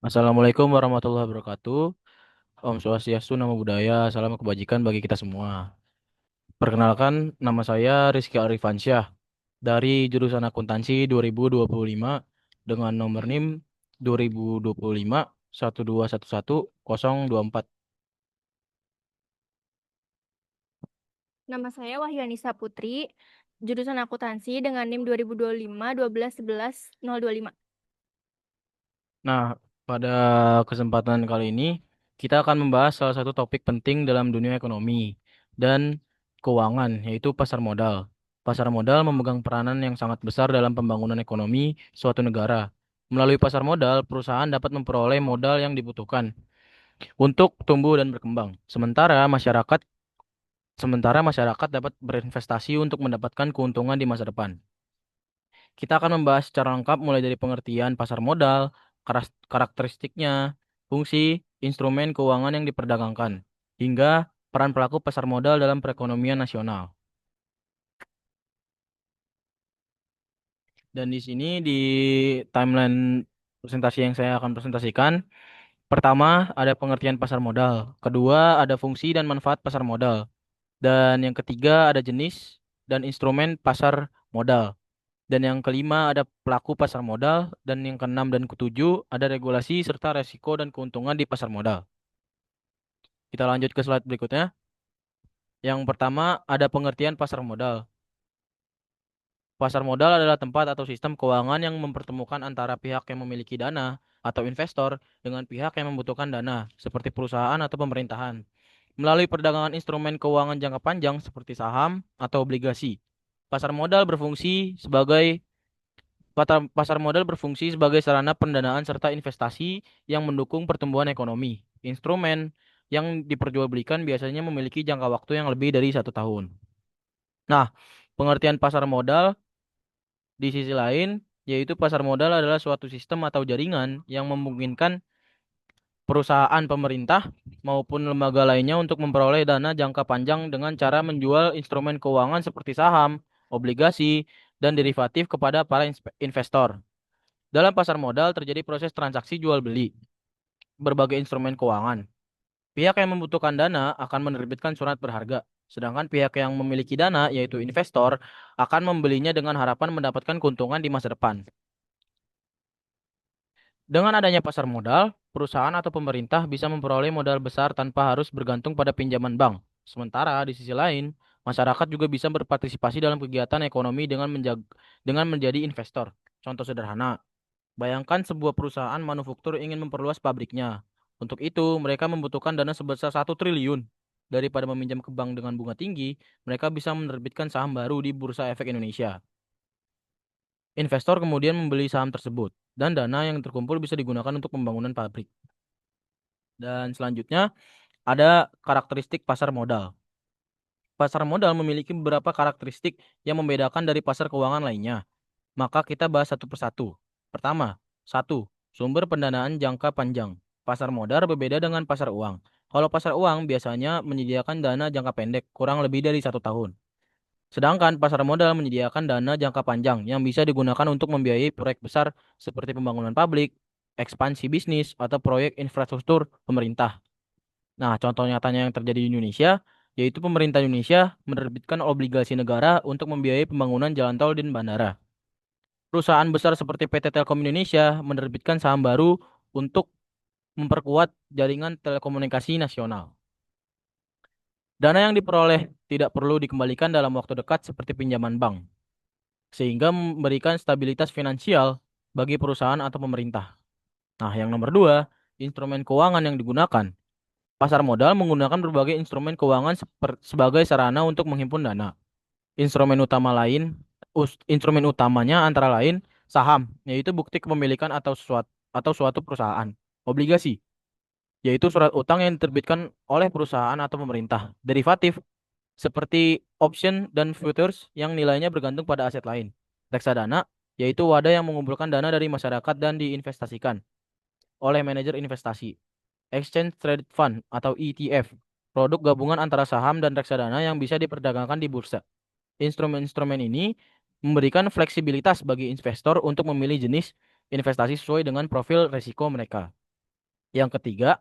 Assalamualaikum warahmatullahi wabarakatuh. Om Swastiastu, Namo Buddhaya, salam kebajikan bagi kita semua. Perkenalkan, nama saya Rizky Arifansyah dari jurusan Akuntansi 2025 dengan nomor NIM 2025 1211024. Nama saya Wahyuanisa Putri, jurusan akuntansi dengan NIM 2025 12 11 025. Nah, pada kesempatan kali ini kita akan membahas salah satu topik penting dalam dunia ekonomi dan keuangan, yaitu pasar modal. Pasar modal memegang peranan yang sangat besar dalam pembangunan ekonomi suatu negara. Melalui pasar modal, perusahaan dapat memperoleh modal yang dibutuhkan untuk tumbuh dan berkembang. Sementara masyarakat dapat berinvestasi untuk mendapatkan keuntungan di masa depan. Kita akan membahas secara lengkap mulai dari pengertian pasar modal, karakteristiknya, fungsi, instrumen keuangan yang diperdagangkan, hingga peran pelaku pasar modal dalam perekonomian nasional. Dan di sini di timeline presentasi yang saya akan presentasikan, pertama ada pengertian pasar modal, kedua ada fungsi dan manfaat pasar modal, dan yang ketiga ada jenis dan instrumen pasar modal. Dan yang kelima ada pelaku pasar modal. Dan yang keenam dan ketujuh ada regulasi serta resiko dan keuntungan di pasar modal. Kita lanjut ke slide berikutnya. Yang pertama ada pengertian pasar modal. Pasar modal adalah tempat atau sistem keuangan yang mempertemukan antara pihak yang memiliki dana atau investor dengan pihak yang membutuhkan dana, seperti perusahaan atau pemerintahan, melalui perdagangan instrumen keuangan jangka panjang seperti saham atau obligasi. Pasar modal berfungsi sebagai Pasar modal berfungsi sebagai sarana pendanaan serta investasi yang mendukung pertumbuhan ekonomi. Instrumen yang diperjualbelikan biasanya memiliki jangka waktu yang lebih dari 1 tahun. Nah, pengertian pasar modal di sisi lain, yaitu pasar modal adalah suatu sistem atau jaringan yang memungkinkan perusahaan pemerintah maupun lembaga lainnya untuk memperoleh dana jangka panjang dengan cara menjual instrumen keuangan seperti saham, obligasi, dan derivatif kepada para investor. Dalam pasar modal terjadi proses transaksi jual beli berbagai instrumen keuangan. Pihak yang membutuhkan dana akan menerbitkan surat berharga, sedangkan pihak yang memiliki dana, yaitu investor, akan membelinya dengan harapan mendapatkan keuntungan di masa depan. Dengan adanya pasar modal, perusahaan atau pemerintah bisa memperoleh modal besar tanpa harus bergantung pada pinjaman bank. Sementara di sisi lain, masyarakat juga bisa berpartisipasi dalam kegiatan ekonomi dengan menjadi investor. Contoh sederhana, bayangkan sebuah perusahaan manufaktur ingin memperluas pabriknya. Untuk itu, mereka membutuhkan dana sebesar 1 triliun. Daripada meminjam ke bank dengan bunga tinggi, mereka bisa menerbitkan saham baru di Bursa Efek Indonesia. Investor kemudian membeli saham tersebut, dan dana yang terkumpul bisa digunakan untuk pembangunan pabrik. Dan selanjutnya, ada karakteristik pasar modal. Pasar modal memiliki beberapa karakteristik yang membedakan dari pasar keuangan lainnya. Maka kita bahas satu persatu. Pertama, satu, sumber pendanaan jangka panjang. Pasar modal berbeda dengan pasar uang. Kalau pasar uang biasanya menyediakan dana jangka pendek, kurang lebih dari 1 tahun. Sedangkan pasar modal menyediakan dana jangka panjang yang bisa digunakan untuk membiayai proyek besar seperti pembangunan pabrik, ekspansi bisnis, atau proyek infrastruktur pemerintah. Nah, contoh nyatanya yang terjadi di Indonesia, yaitu pemerintah Indonesia menerbitkan obligasi negara untuk membiayai pembangunan jalan tol dan bandara. Perusahaan besar seperti PT Telkom Indonesia menerbitkan saham baru untuk memperkuat jaringan telekomunikasi nasional. Dana yang diperoleh tidak perlu dikembalikan dalam waktu dekat seperti pinjaman bank, sehingga memberikan stabilitas finansial bagi perusahaan atau pemerintah. Nah, yang nomor dua, instrumen keuangan yang digunakan. Pasar modal menggunakan berbagai instrumen keuangan sebagai sarana untuk menghimpun dana. Instrumen utamanya antara lain saham, yaitu bukti kepemilikan atau suatu perusahaan. Obligasi, yaitu surat utang yang diterbitkan oleh perusahaan atau pemerintah. Derivatif, seperti option dan futures yang nilainya bergantung pada aset lain. Reksadana, yaitu wadah yang mengumpulkan dana dari masyarakat dan diinvestasikan oleh manajer investasi. Exchange Traded Fund atau ETF, produk gabungan antara saham dan reksadana yang bisa diperdagangkan di bursa. Instrumen-instrumen ini memberikan fleksibilitas bagi investor untuk memilih jenis investasi sesuai dengan profil risiko mereka. Yang ketiga,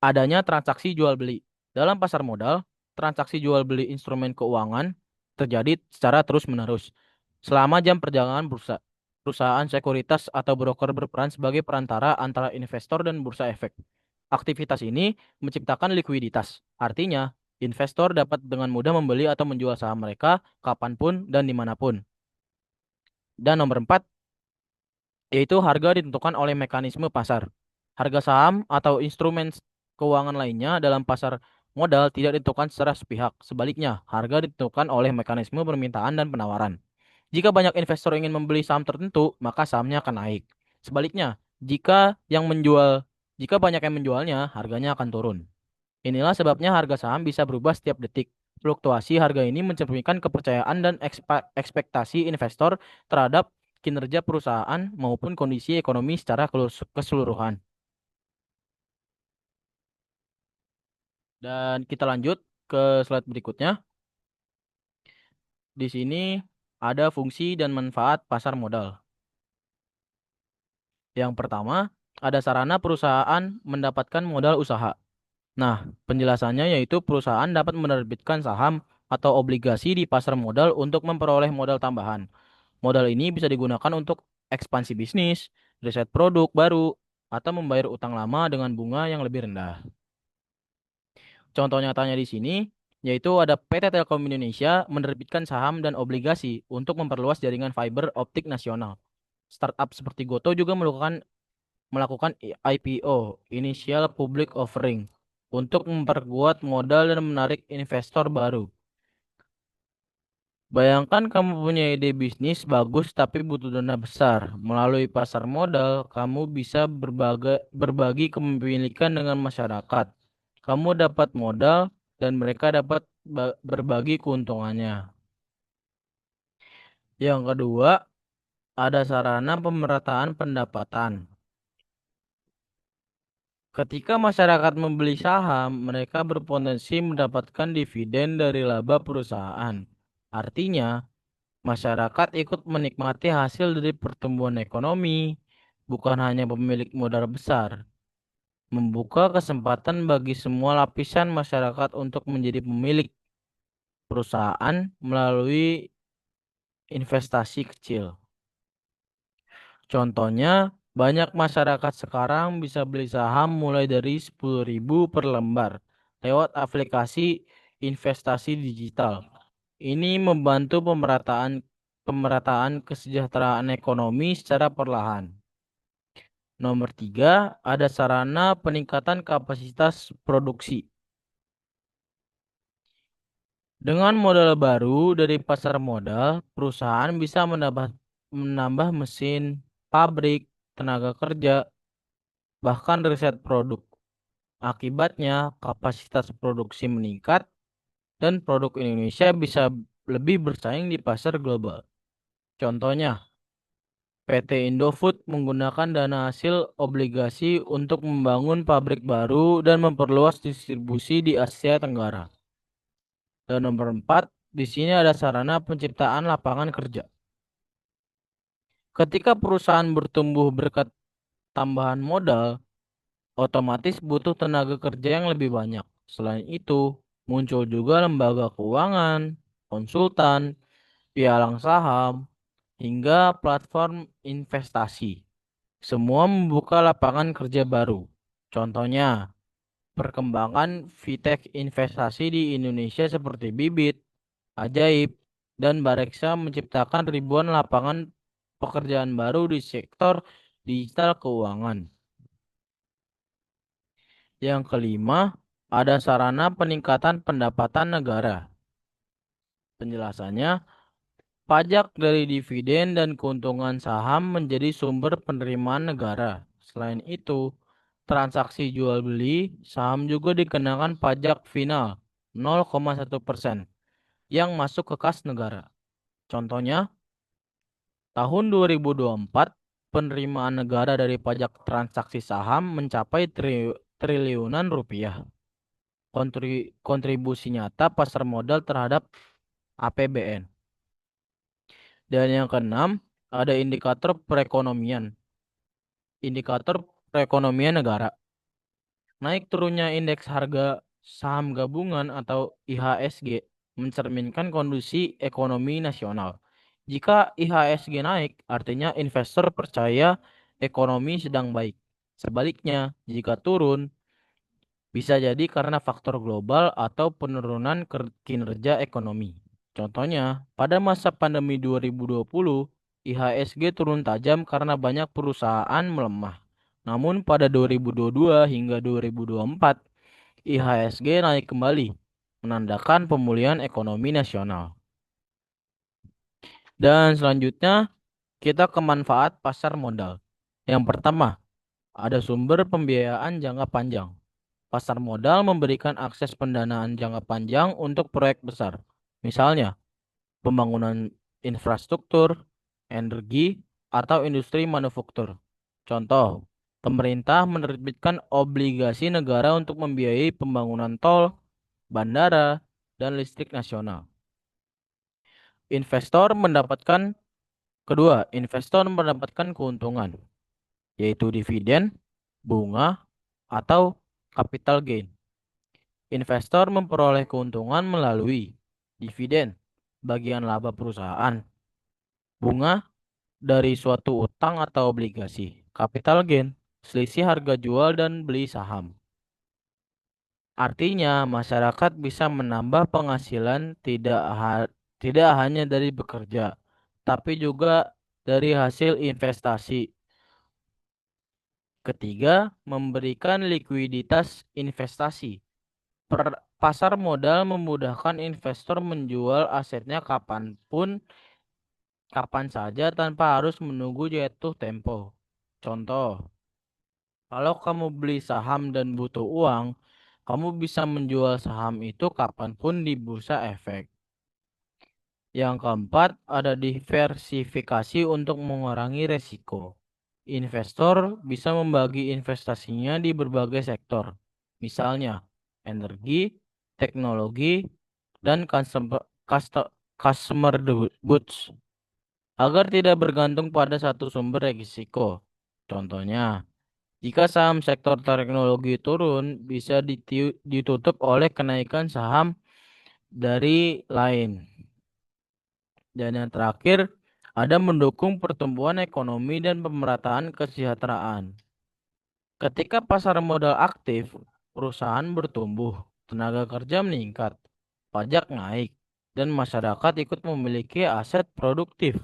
adanya transaksi jual beli. Dalam pasar modal, transaksi jual beli instrumen keuangan terjadi secara terus-menerus selama jam perjalanan bursa. Perusahaan sekuritas atau broker berperan sebagai perantara antara investor dan bursa efek. Aktivitas ini menciptakan likuiditas. Artinya, investor dapat dengan mudah membeli atau menjual saham mereka kapanpun dan dimanapun. Dan nomor 4, yaitu harga ditentukan oleh mekanisme pasar. Harga saham atau instrumen keuangan lainnya dalam pasar modal tidak ditentukan secara sepihak. Sebaliknya, harga ditentukan oleh mekanisme permintaan dan penawaran. Jika banyak investor ingin membeli saham tertentu, maka sahamnya akan naik. Sebaliknya, jika banyak yang menjualnya, harganya akan turun. Inilah sebabnya harga saham bisa berubah setiap detik. Fluktuasi harga ini mencerminkan kepercayaan dan ekspektasi investor terhadap kinerja perusahaan maupun kondisi ekonomi secara keseluruhan. Dan kita lanjut ke slide berikutnya. Di sini ada fungsi dan manfaat pasar modal. Yang pertama, ada sarana perusahaan mendapatkan modal usaha. Nah, penjelasannya yaitu perusahaan dapat menerbitkan saham atau obligasi di pasar modal untuk memperoleh modal tambahan. Modal ini bisa digunakan untuk ekspansi bisnis, riset produk baru, atau membayar utang lama dengan bunga yang lebih rendah. Contoh nyatanya di sini yaitu ada PT Telkom Indonesia menerbitkan saham dan obligasi untuk memperluas jaringan fiber optik nasional. Startup seperti Goto juga melakukan IPO, Initial Public Offering, untuk memperkuat modal dan menarik investor baru. Bayangkan kamu punya ide bisnis bagus tapi butuh dana besar. Melalui pasar modal, kamu bisa berbagi kepemilikan dengan masyarakat. Kamu dapat modal dan mereka dapat berbagi keuntungannya. Yang kedua, ada sarana pemerataan pendapatan. Ketika masyarakat membeli saham, mereka berpotensi mendapatkan dividen dari laba perusahaan. Artinya, masyarakat ikut menikmati hasil dari pertumbuhan ekonomi, bukan hanya pemilik modal besar. Membuka kesempatan bagi semua lapisan masyarakat untuk menjadi pemilik perusahaan melalui investasi kecil. Contohnya, banyak masyarakat sekarang bisa beli saham mulai dari 10.000 per lembar lewat aplikasi investasi digital. Ini membantu pemerataan kesejahteraan ekonomi secara perlahan. Nomor 3, ada sarana peningkatan kapasitas produksi. Dengan modal baru dari pasar modal, perusahaan bisa menambah mesin, pabrik, tenaga kerja, bahkan riset produk. Akibatnya, kapasitas produksi meningkat dan produk Indonesia bisa lebih bersaing di pasar global. Contohnya, PT Indofood menggunakan dana hasil obligasi untuk membangun pabrik baru dan memperluas distribusi di Asia Tenggara. Dan nomor 4, di sini ada sarana penciptaan lapangan kerja. Ketika perusahaan bertumbuh berkat tambahan modal, otomatis butuh tenaga kerja yang lebih banyak. Selain itu, muncul juga lembaga keuangan, konsultan, pialang saham, hingga platform investasi. Semua membuka lapangan kerja baru. Contohnya, perkembangan fintech investasi di Indonesia seperti Bibit, Ajaib, dan Bareksa menciptakan ribuan lapangan pekerjaan baru di sektor digital keuangan. Yang kelima, ada sarana peningkatan pendapatan negara. Penjelasannya, pajak dari dividen dan keuntungan saham menjadi sumber penerimaan negara. Selain itu, transaksi jual beli saham juga dikenakan pajak final 0,1% yang masuk ke kas negara. Contohnya, tahun 2024, penerimaan negara dari pajak transaksi saham mencapai triliunan rupiah. Kontribusi nyata pasar modal terhadap APBN. Dan yang keenam, ada indikator perekonomian. Indikator perekonomian negara. Naik turunnya indeks harga saham gabungan atau IHSG mencerminkan kondisi ekonomi nasional. Jika IHSG naik, artinya investor percaya ekonomi sedang baik. Sebaliknya, jika turun, bisa jadi karena faktor global atau penurunan kinerja ekonomi. Contohnya, pada masa pandemi 2020, IHSG turun tajam karena banyak perusahaan melemah. Namun pada 2022 hingga 2024, IHSG naik kembali, menandakan pemulihan ekonomi nasional. Dan selanjutnya, kita ke manfaat pasar modal. Yang pertama, ada sumber pembiayaan jangka panjang. Pasar modal memberikan akses pendanaan jangka panjang untuk proyek besar. Misalnya, pembangunan infrastruktur, energi, atau industri manufaktur. Contoh, pemerintah menerbitkan obligasi negara untuk membiayai pembangunan tol, bandara, dan listrik nasional. Investor mendapatkan investor mendapatkan keuntungan, yaitu dividen, bunga, atau capital gain. Investor memperoleh keuntungan melalui dividen, bagian laba perusahaan, bunga dari suatu utang atau obligasi, capital gain, selisih harga jual dan beli saham. Artinya, masyarakat bisa menambah penghasilan tidak hanya dari bekerja, tapi juga dari hasil investasi. Ketiga, memberikan likuiditas investasi. Pasar modal memudahkan investor menjual asetnya kapan saja tanpa harus menunggu jatuh tempo. Contoh, kalau kamu beli saham dan butuh uang, kamu bisa menjual saham itu kapanpun di bursa efek. Yang keempat, ada diversifikasi untuk mengurangi resiko. Investor bisa membagi investasinya di berbagai sektor, misalnya energi, teknologi, dan customer goods, agar tidak bergantung pada satu sumber risiko. Contohnya, jika saham sektor teknologi turun, bisa ditutup oleh kenaikan saham dari lain. Dan yang terakhir, ada mendukung pertumbuhan ekonomi dan pemerataan kesejahteraan. Ketika pasar modal aktif, perusahaan bertumbuh, tenaga kerja meningkat, pajak naik, dan masyarakat ikut memiliki aset produktif.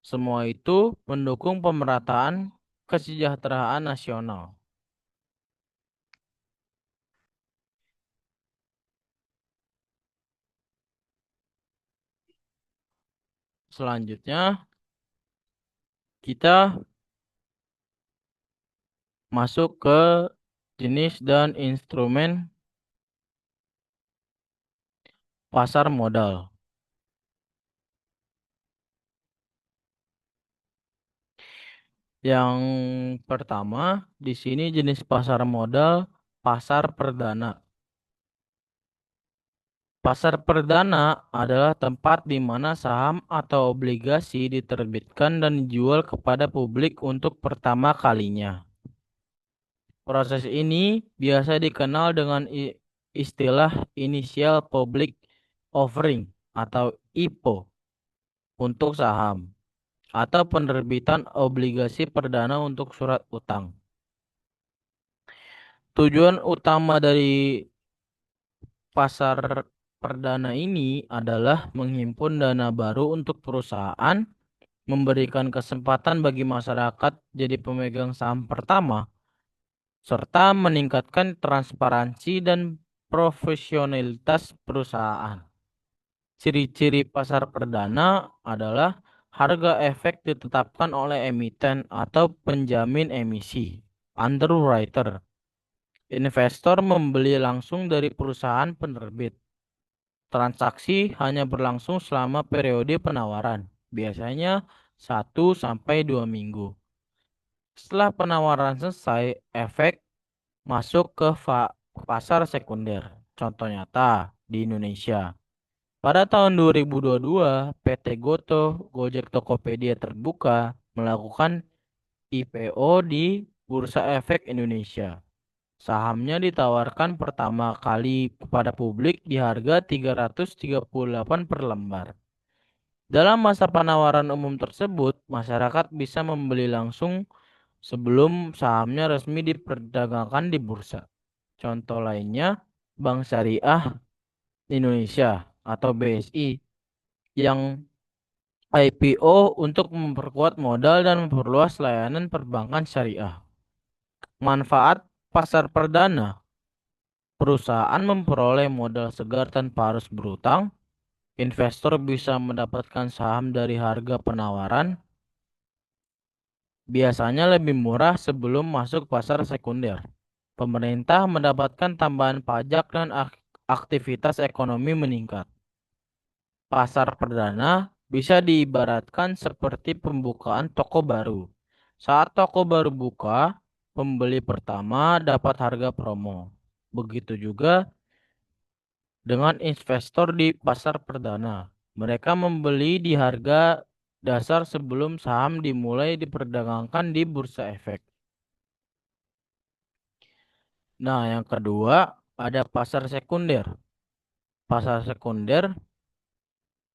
Semua itu mendukung pemerataan kesejahteraan nasional. Selanjutnya, kita masuk ke jenis dan instrumen pasar modal. Yang pertama, di sini jenis pasar modal, pasar perdana. Pasar perdana adalah tempat di mana saham atau obligasi diterbitkan dan dijual kepada publik untuk pertama kalinya. Proses ini biasa dikenal dengan istilah Initial Public Offering atau IPO untuk saham atau penerbitan obligasi perdana untuk surat utang. Tujuan utama dari pasar perdana ini adalah menghimpun dana baru untuk perusahaan, memberikan kesempatan bagi masyarakat jadi pemegang saham pertama, serta meningkatkan transparansi dan profesionalitas perusahaan. Ciri-ciri pasar perdana adalah harga efek ditetapkan oleh emiten atau penjamin emisi, underwriter. Investor membeli langsung dari perusahaan penerbit. Transaksi hanya berlangsung selama periode penawaran, biasanya 1 sampai 2 minggu. Setelah penawaran selesai, efek masuk ke pasar sekunder. Contoh nyata di Indonesia. Pada tahun 2022, PT Goto, Gojek Tokopedia Terbuka melakukan IPO di Bursa Efek Indonesia. Sahamnya ditawarkan pertama kali kepada publik di harga 338 per lembar. Dalam masa penawaran umum tersebut, masyarakat bisa membeli langsung sebelum sahamnya resmi diperdagangkan di bursa. Contoh lainnya, Bank Syariah Indonesia atau BSI yang IPO untuk memperkuat modal dan memperluas layanan perbankan syariah. Manfaat pasar perdana. Perusahaan memperoleh modal segar tanpa harus berutang. Investor bisa mendapatkan saham dari harga penawaran. Biasanya lebih murah sebelum masuk pasar sekunder. Pemerintah mendapatkan tambahan pajak dan aktivitas ekonomi meningkat. Pasar perdana bisa diibaratkan seperti pembukaan toko baru. Saat toko baru buka, pembeli pertama dapat harga promo. Begitu juga dengan investor di pasar perdana. Mereka membeli di harga dasar sebelum saham dimulai diperdagangkan di bursa efek. Nah, yang kedua ada pasar sekunder. Pasar sekunder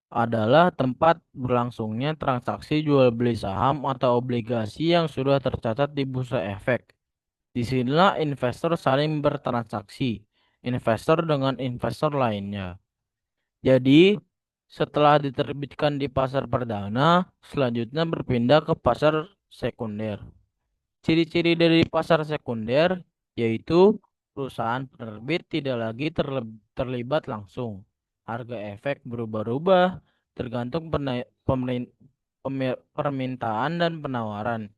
adalah tempat berlangsungnya transaksi jual beli saham atau obligasi yang sudah tercatat di bursa efek. Disinilah investor saling bertransaksi, investor dengan investor lainnya. Jadi, setelah diterbitkan di pasar perdana, selanjutnya berpindah ke pasar sekunder. Ciri-ciri dari pasar sekunder yaitu perusahaan penerbit tidak lagi terlibat langsung. Harga efek berubah-ubah tergantung permintaan dan penawaran.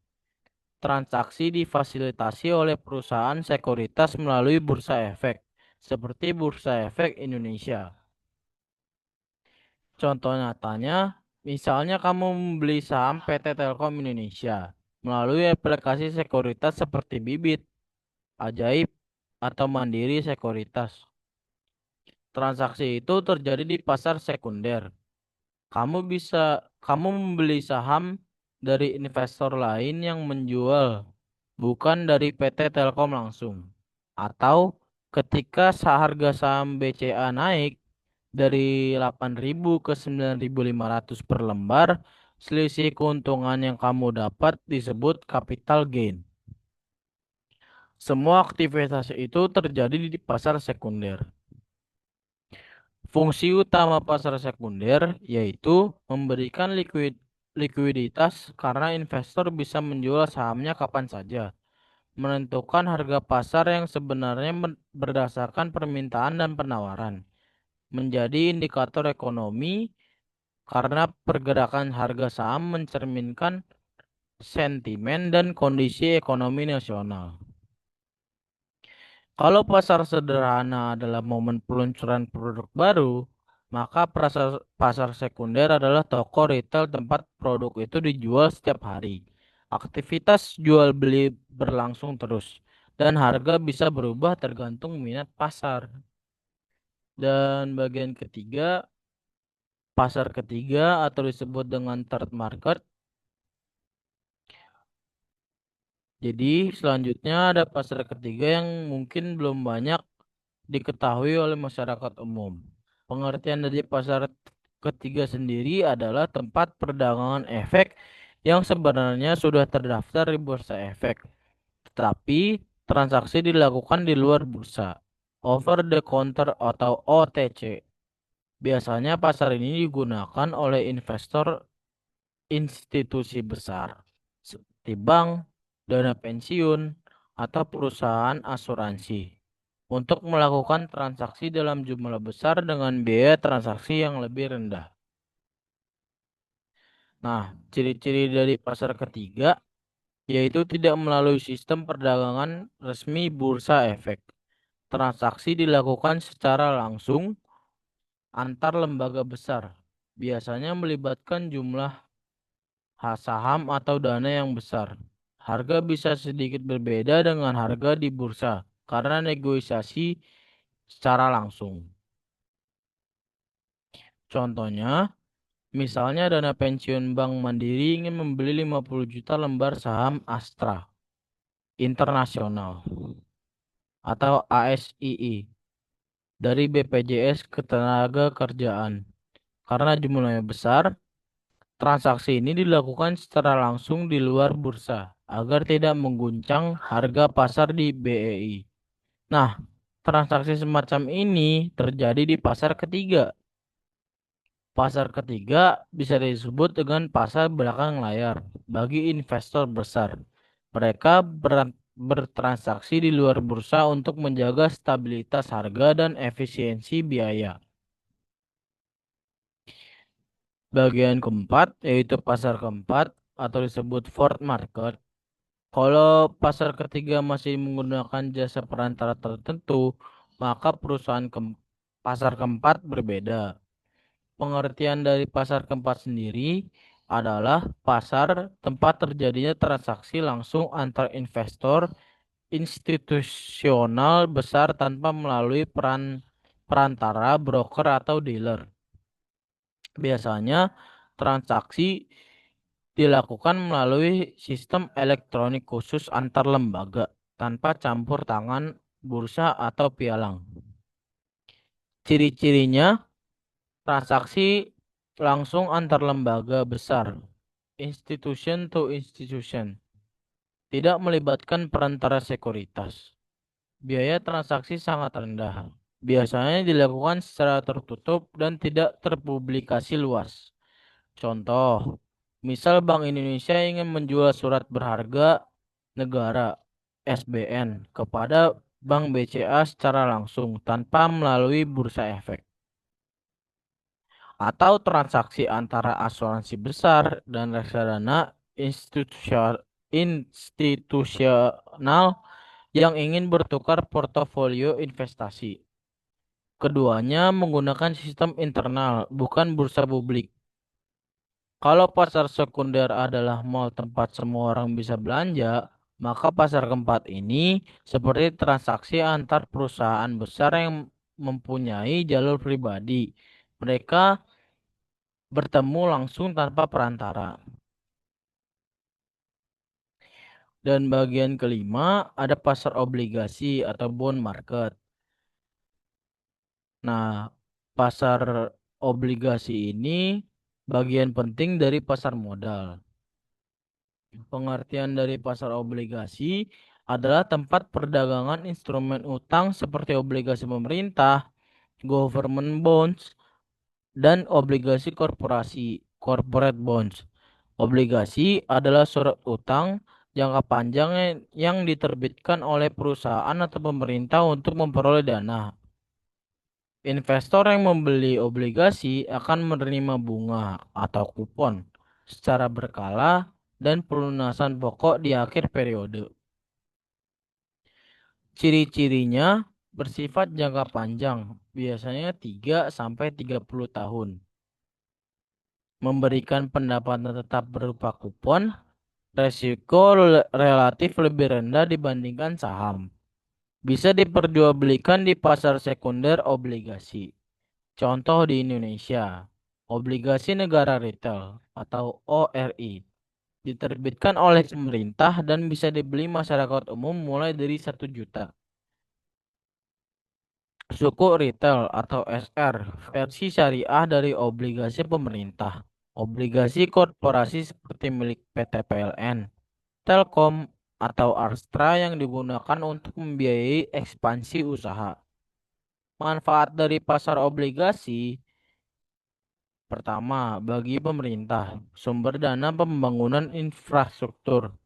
Transaksi difasilitasi oleh perusahaan sekuritas melalui bursa efek, seperti Bursa Efek Indonesia. Contoh nyatanya, misalnya kamu membeli saham PT Telkom Indonesia melalui aplikasi sekuritas seperti Bibit, Ajaib, atau Mandiri Sekuritas. Transaksi itu terjadi di pasar sekunder. Kamu membeli saham dari investor lain yang menjual, bukan dari PT Telkom langsung. Atau ketika harga saham BCA naik dari 8.000 ke 9.500 per lembar, selisih keuntungan yang kamu dapat disebut capital gain. Semua aktivitas itu terjadi di pasar sekunder. Fungsi utama pasar sekunder yaitu memberikan likuiditas karena investor bisa menjual sahamnya kapan saja, menentukan harga pasar yang sebenarnya berdasarkan permintaan dan penawaran, menjadi indikator ekonomi karena pergerakan harga saham mencerminkan sentimen dan kondisi ekonomi nasional. Kalau pasar sederhana adalah momen peluncuran produk baru, maka pasar sekunder adalah toko retail tempat produk itu dijual setiap hari. Aktivitas jual beli berlangsung terus, dan harga bisa berubah tergantung minat pasar. Dan bagian ketiga, pasar ketiga atau disebut dengan third market. Jadi selanjutnya ada pasar ketiga yang mungkin belum banyak diketahui oleh masyarakat umum. Pengertian dari pasar ketiga sendiri adalah tempat perdagangan efek yang sebenarnya sudah terdaftar di bursa efek, tetapi transaksi dilakukan di luar bursa, over the counter atau OTC. Biasanya pasar ini digunakan oleh investor institusi besar seperti bank, dana pensiun, atau perusahaan asuransi untuk melakukan transaksi dalam jumlah besar dengan biaya transaksi yang lebih rendah. Nah, ciri-ciri dari pasar ketiga yaitu tidak melalui sistem perdagangan resmi bursa efek. Transaksi dilakukan secara langsung antar lembaga besar, biasanya melibatkan jumlah saham atau dana yang besar. Harga bisa sedikit berbeda dengan harga di bursa karena negosiasi secara langsung. Contohnya, misalnya dana pensiun Bank Mandiri ingin membeli 50 juta lembar saham Astra Internasional. atau ASII dari BPJS Ketenagakerjaan. Karena jumlahnya besar, transaksi ini dilakukan secara langsung di luar bursa agar tidak mengguncang harga pasar di BEI. Nah, transaksi semacam ini terjadi di pasar ketiga. Pasar ketiga bisa disebut dengan pasar belakang layar bagi investor besar. Mereka bertransaksi di luar bursa untuk menjaga stabilitas harga dan efisiensi biaya. Bagian keempat yaitu pasar keempat atau disebut forward market. Kalau pasar ketiga masih menggunakan jasa perantara tertentu, maka pasar keempat berbeda. Pengertian dari pasar keempat sendiri adalah pasar tempat terjadinya transaksi langsung antar investor institusional besar tanpa melalui perantara, broker, atau dealer. Biasanya transaksi dilakukan melalui sistem elektronik khusus antar lembaga tanpa campur tangan bursa atau pialang. Ciri-cirinya transaksi langsung antar lembaga besar, institution to institution, tidak melibatkan perantara sekuritas. Biaya transaksi sangat rendah. Biasanya dilakukan secara tertutup dan tidak terpublikasi luas. Contoh, misal Bank Indonesia ingin menjual surat berharga negara (SBN) kepada Bank BCA secara langsung tanpa melalui bursa efek. Atau transaksi antara asuransi besar dan reksadana institusional yang ingin bertukar portofolio investasi. Keduanya menggunakan sistem internal, bukan bursa publik. Kalau pasar sekunder adalah mall tempat semua orang bisa belanja, maka pasar keempat ini seperti transaksi antar perusahaan besar yang mempunyai jalur pribadi. Mereka bertemu langsung tanpa perantara. Dan bagian kelima ada pasar obligasi atau bond market. Nah, pasar obligasi ini bagian penting dari pasar modal. Pengertian dari pasar obligasi adalah tempat perdagangan instrumen utang seperti obligasi pemerintah, government bonds, dan obligasi korporasi, corporate bonds. Obligasi adalah surat utang jangka panjang yang diterbitkan oleh perusahaan atau pemerintah untuk memperoleh dana. Investor yang membeli obligasi akan menerima bunga atau kupon secara berkala dan pelunasan pokok di akhir periode. Ciri-cirinya bersifat jangka panjang, biasanya 3 sampai 30 tahun. Memberikan pendapatan tetap berupa kupon, resiko relatif lebih rendah dibandingkan saham. Bisa diperjualbelikan di pasar sekunder obligasi. Contoh di Indonesia, obligasi negara retail atau ORI diterbitkan oleh pemerintah dan bisa dibeli masyarakat umum mulai dari 1 juta. Suku retail atau SR, versi syariah dari obligasi pemerintah. Obligasi korporasi seperti milik PT PLN, Telkom, atau Astra yang digunakan untuk membiayai ekspansi usaha. Manfaat dari pasar obligasi pertama, bagi pemerintah, sumber dana pembangunan infrastruktur.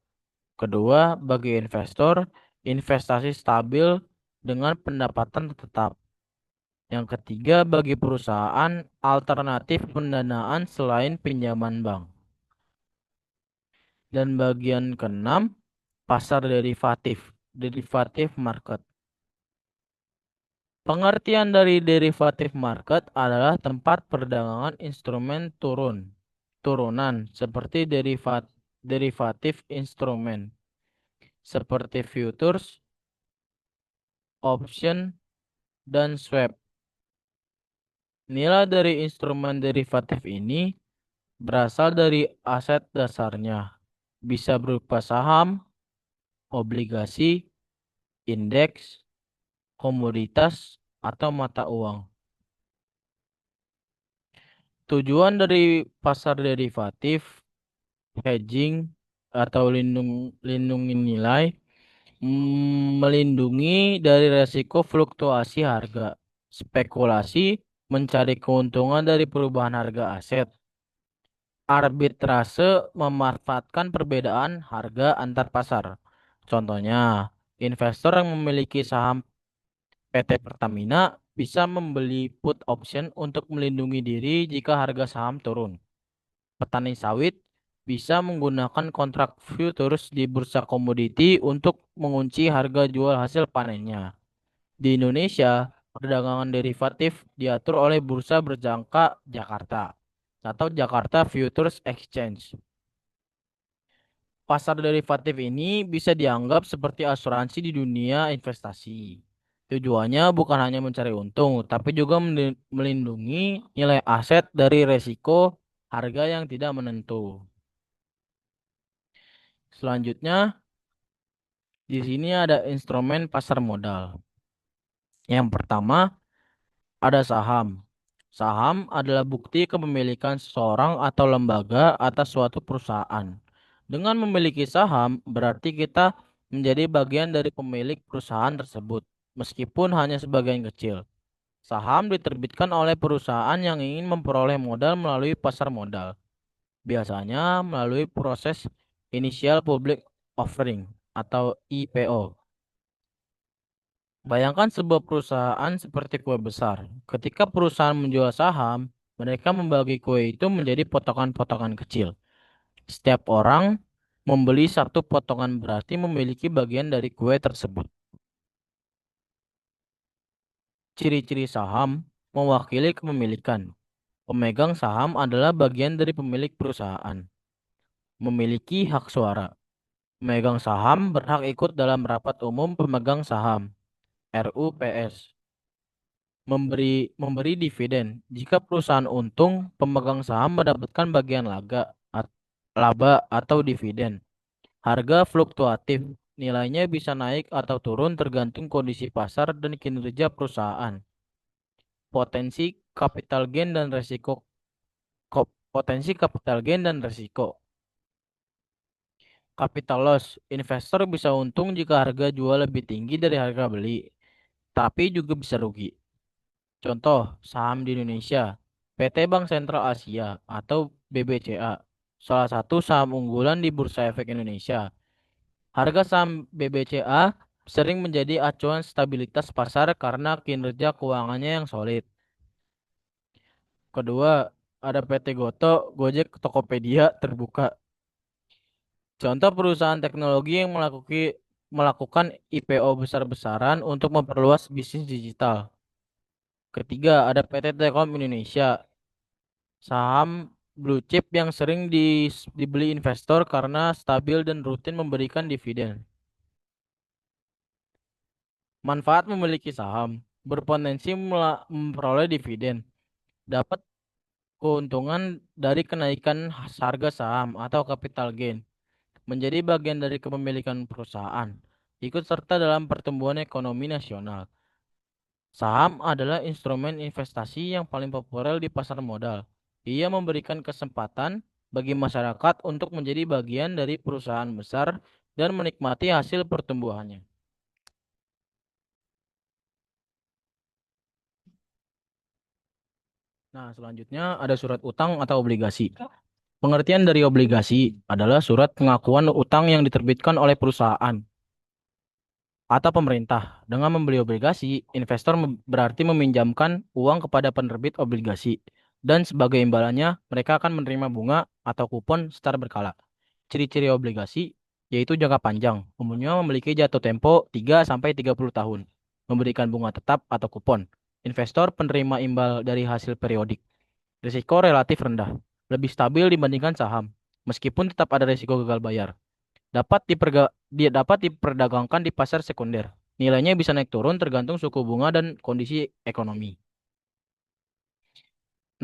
Kedua, bagi investor, investasi stabil dengan pendapatan tetap. Yang ketiga, bagi perusahaan, alternatif pendanaan selain pinjaman bank. Dan bagian keenam, pasar derivatif, derivative market. Pengertian dari derivative market adalah tempat perdagangan instrumen turunan seperti derivatif instrumen seperti futures, option, dan swap. Nilai dari instrumen derivatif ini berasal dari aset dasarnya, bisa berupa saham, obligasi, indeks, komoditas, atau mata uang. Tujuan dari pasar derivatif, hedging, atau lindungi nilai, melindungi dari resiko fluktuasi harga, spekulasi, mencari keuntungan dari perubahan harga aset, arbitrase, memanfaatkan perbedaan harga antar pasar. Contohnya, investor yang memiliki saham PT Pertamina bisa membeli put option untuk melindungi diri jika harga saham turun. Petani sawit bisa menggunakan kontrak futures di bursa komoditi untuk mengunci harga jual hasil panennya. Di Indonesia, perdagangan derivatif diatur oleh Bursa Berjangka Jakarta atau Jakarta Futures Exchange. Pasar derivatif ini bisa dianggap seperti asuransi di dunia investasi. Tujuannya bukan hanya mencari untung, tapi juga melindungi nilai aset dari resiko harga yang tidak menentu. Selanjutnya, di sini ada instrumen pasar modal. Yang pertama, ada saham. Saham adalah bukti kepemilikan seseorang atau lembaga atas suatu perusahaan. Dengan memiliki saham, berarti kita menjadi bagian dari pemilik perusahaan tersebut, meskipun hanya sebagian kecil. Saham diterbitkan oleh perusahaan yang ingin memperoleh modal melalui pasar modal, biasanya melalui proses Initial Public Offering atau IPO. Bayangkan sebuah perusahaan seperti kue besar. Ketika perusahaan menjual saham, mereka membagi kue itu menjadi potongan-potongan kecil. Setiap orang membeli satu potongan berarti memiliki bagian dari kue tersebut. Ciri-ciri saham mewakili kepemilikan. Pemegang saham adalah bagian dari pemilik perusahaan. Memiliki hak suara. Pemegang saham berhak ikut dalam rapat umum pemegang saham, RUPS. Memberi dividen. Jika perusahaan untung, pemegang saham mendapatkan bagian laba atau dividen. Harga fluktuatif. Nilainya bisa naik atau turun tergantung kondisi pasar dan kinerja perusahaan. Potensi capital gain dan resiko. Potensi capital gain dan resiko. Capital loss. Investor bisa untung jika harga jual lebih tinggi dari harga beli, tapi juga bisa rugi. Contoh, saham di Indonesia, PT Bank Sentral Asia atau BBCA, salah satu saham unggulan di Bursa Efek Indonesia. Harga saham BBCA sering menjadi acuan stabilitas pasar karena kinerja keuangannya yang solid. Kedua, ada PT Goto, Gojek, Tokopedia terbuka. Contoh perusahaan teknologi yang melakukan IPO besar-besaran untuk memperluas bisnis digital. Ketiga, ada PT Telkom Indonesia, saham blue chip yang sering dibeli investor karena stabil dan rutin memberikan dividen. Manfaat memiliki saham berpotensi memperoleh dividen, dapat keuntungan dari kenaikan harga saham atau capital gain, menjadi bagian dari kepemilikan perusahaan, ikut serta dalam pertumbuhan ekonomi nasional. Saham adalah instrumen investasi yang paling populer di pasar modal. Ia memberikan kesempatan bagi masyarakat untuk menjadi bagian dari perusahaan besar dan menikmati hasil pertumbuhannya. Nah, selanjutnya ada surat utang atau obligasi. Pengertian dari obligasi adalah surat pengakuan utang yang diterbitkan oleh perusahaan atau pemerintah. Dengan membeli obligasi, investor berarti meminjamkan uang kepada penerbit obligasi. Dan sebagai imbalannya, mereka akan menerima bunga atau kupon secara berkala. Ciri-ciri obligasi yaitu jangka panjang, umumnya memiliki jatuh tempo 3 sampai 30 tahun, memberikan bunga tetap atau kupon. Investor penerima imbal dari hasil periodik. Risiko relatif rendah, lebih stabil dibandingkan saham, meskipun tetap ada risiko gagal bayar. Dia dapat diperdagangkan di pasar sekunder. Nilainya bisa naik turun tergantung suku bunga dan kondisi ekonomi.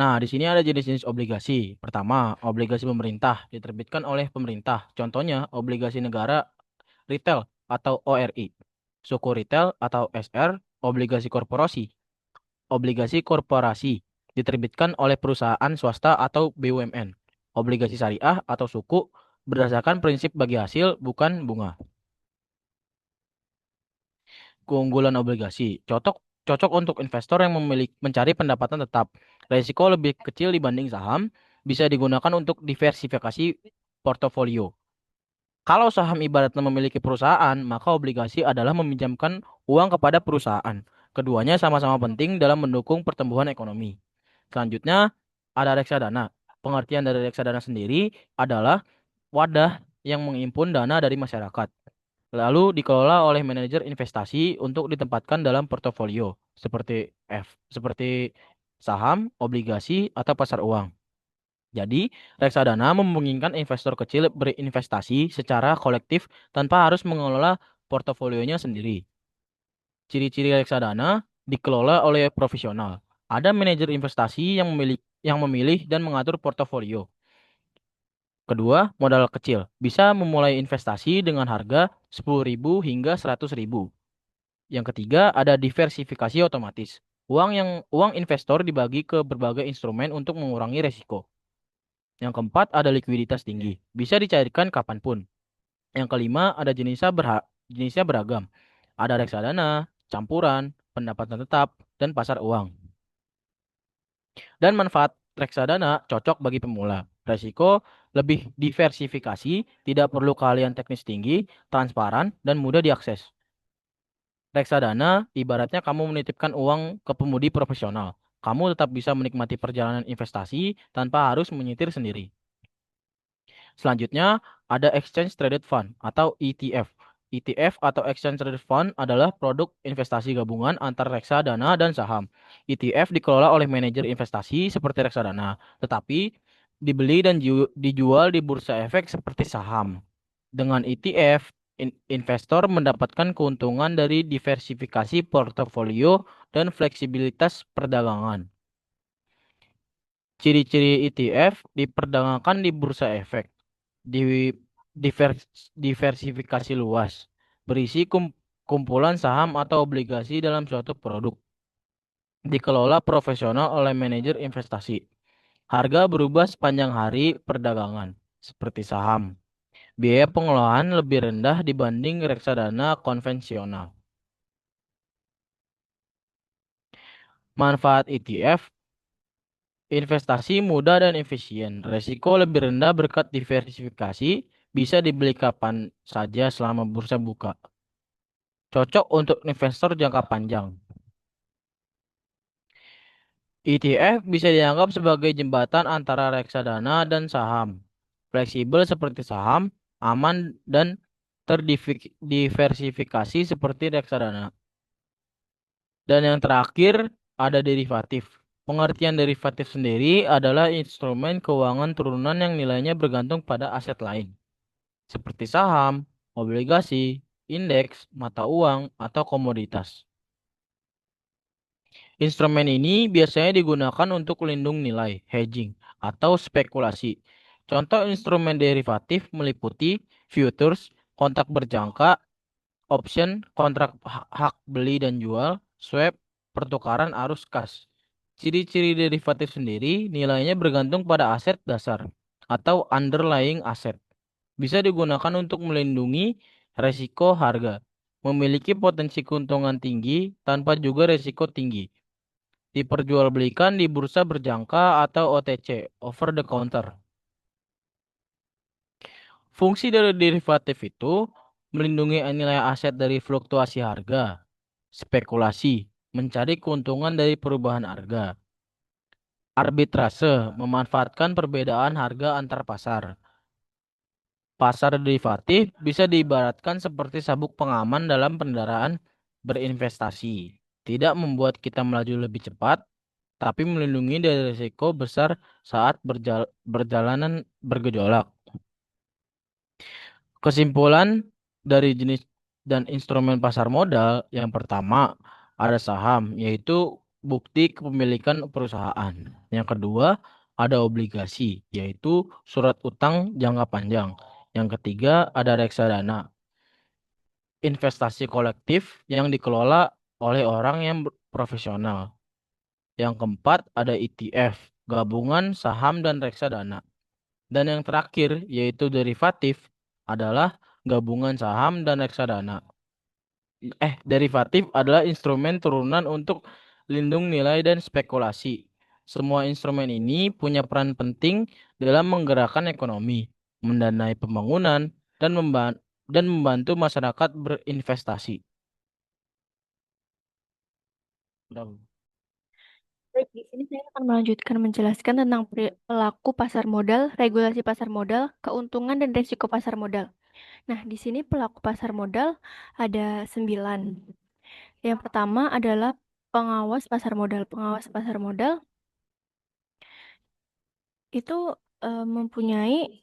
Nah, di sini ada jenis-jenis obligasi. Pertama, obligasi pemerintah diterbitkan oleh pemerintah. Contohnya, obligasi negara retail atau ORI, suku retail atau SR, Obligasi korporasi. Obligasi korporasi diterbitkan oleh perusahaan swasta atau BUMN. Obligasi syariah atau suku berdasarkan prinsip bagi hasil, bukan bunga. Keunggulan obligasi. Cocok untuk investor yang mencari pendapatan tetap. Risiko lebih kecil dibanding saham, bisa digunakan untuk diversifikasi portofolio. Kalau saham ibaratnya memiliki perusahaan, maka obligasi adalah meminjamkan uang kepada perusahaan. Keduanya sama-sama penting dalam mendukung pertumbuhan ekonomi. Selanjutnya, ada reksadana. Pengertian dari reksadana sendiri adalah wadah yang menghimpun dana dari masyarakat. Lalu dikelola oleh manajer investasi untuk ditempatkan dalam portofolio seperti saham, obligasi, atau pasar uang. Jadi, reksadana memungkinkan investor kecil berinvestasi secara kolektif tanpa harus mengelola portofolionya sendiri. Ciri-ciri reksadana dikelola oleh profesional. Ada manajer investasi yang memilih dan mengatur portofolio. Kedua, modal kecil. Bisa memulai investasi dengan harga 10.000 hingga 100.000. Yang ketiga, ada diversifikasi otomatis. Uang investor dibagi ke berbagai instrumen untuk mengurangi resiko. Yang keempat, ada likuiditas tinggi. Bisa dicairkan kapanpun. Yang kelima, ada jenisnya beragam. Ada reksadana, campuran, pendapatan tetap, dan pasar uang. Dan manfaat reksadana cocok bagi pemula. Resiko lebih diversifikasi, tidak perlu keahlian teknis tinggi, transparan, dan mudah diakses. Reksadana ibaratnya kamu menitipkan uang ke pemudi profesional. Kamu tetap bisa menikmati perjalanan investasi tanpa harus menyetir sendiri. Selanjutnya, ada Exchange Traded Fund atau ETF. ETF atau Exchange Traded Fund adalah produk investasi gabungan antara reksadana dan saham. ETF dikelola oleh manajer investasi seperti reksadana, tetapi dibeli dan dijual di bursa efek seperti saham. Dengan ETF, investor mendapatkan keuntungan dari diversifikasi portofolio dan fleksibilitas perdagangan. Ciri-ciri ETF diperdagangkan di bursa efek, di diversifikasi luas, berisi kumpulan saham atau obligasi dalam suatu produk, dikelola profesional oleh manajer investasi. Harga berubah sepanjang hari perdagangan, seperti saham. Biaya pengelolaan lebih rendah dibanding reksadana konvensional. Manfaat ETF, investasi mudah dan efisien. Resiko lebih rendah berkat diversifikasi, bisa dibeli kapan saja selama bursa buka. Cocok untuk investor jangka panjang. ETF bisa dianggap sebagai jembatan antara reksadana dan saham. Fleksibel seperti saham, aman dan terdiversifikasi seperti reksadana. Dan yang terakhir ada derivatif. Pengertian derivatif sendiri adalah instrumen keuangan turunan yang nilainya bergantung pada aset lain, seperti saham, obligasi, indeks, mata uang, atau komoditas. Instrumen ini biasanya digunakan untuk lindung nilai, hedging, atau spekulasi. Contoh instrumen derivatif meliputi futures, kontrak berjangka, option, kontrak hak beli dan jual, swap, pertukaran arus kas. Ciri-ciri derivatif sendiri nilainya bergantung pada aset dasar atau underlying asset. Bisa digunakan untuk melindungi resiko harga, memiliki potensi keuntungan tinggi tanpa juga resiko tinggi. Diperjualbelikan di bursa berjangka atau OTC, over the counter. Fungsi dari derivatif itu melindungi nilai aset dari fluktuasi harga, spekulasi, mencari keuntungan dari perubahan harga. Arbitrase memanfaatkan perbedaan harga antar pasar. Pasar derivatif bisa diibaratkan seperti sabuk pengaman dalam kendaraan berinvestasi. Tidak membuat kita melaju lebih cepat, tapi melindungi dari risiko besar saat berjalanan bergejolak. Kesimpulan dari jenis dan instrumen pasar modal, yang pertama ada saham, yaitu bukti kepemilikan perusahaan. Yang kedua ada obligasi, yaitu surat utang jangka panjang. Yang ketiga ada reksadana, investasi kolektif yang dikelola oleh orang yang profesional. Yang keempat ada ETF, gabungan saham dan reksadana. Dan yang terakhir yaitu derivatif adalah gabungan saham dan reksadana. Derivatif adalah instrumen turunan untuk lindung nilai dan spekulasi. Semua instrumen ini punya peran penting dalam menggerakkan ekonomi, mendanai pembangunan, dan membantu masyarakat berinvestasi. Udah. Baik, di sini saya akan melanjutkan menjelaskan tentang pelaku pasar modal, regulasi pasar modal, keuntungan dan risiko pasar modal. Nah, di sini pelaku pasar modal ada 9. Yang pertama adalah pengawas pasar modal. Pengawas pasar modal itu mempunyai